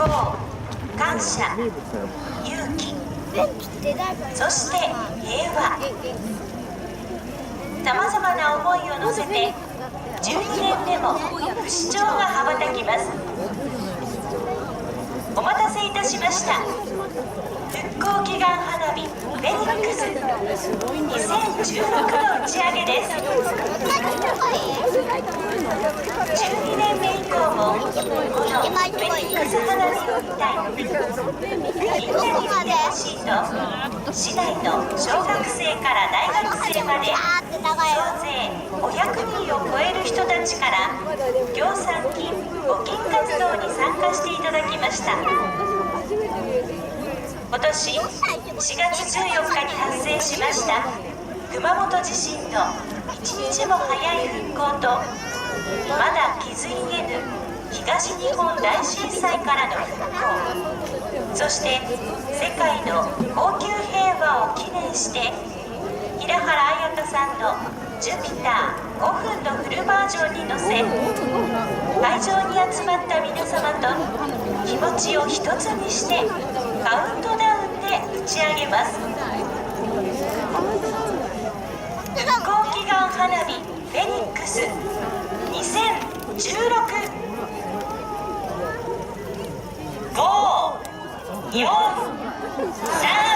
望、感謝、勇気、そして平和、さまざまな思いを乗せて12年目も不死鳥が羽ばたきます。お待たせいたしました。復興祈願花火フェニックス2016の打ち上げです。12年目以降もこのフェニックス花火を見たい、みんなに来てほしいと市内の小学生から大学生まで総勢500人を超える人たちから協賛金・募金活動に参加していただきました。今年4月14日に発生しました熊本地震の一日も早い復興と、まだ気づいえぬ東日本大震災からの復興、そして世界の恒久平和を記念して、平原綾香さんの「ジュピター5分のフルバージョン」に乗せ、会場に集まった皆様と気持ちを一つにしてカウントダウンで打ち上げます。復興祈願花火フェニックス2016。5、4、3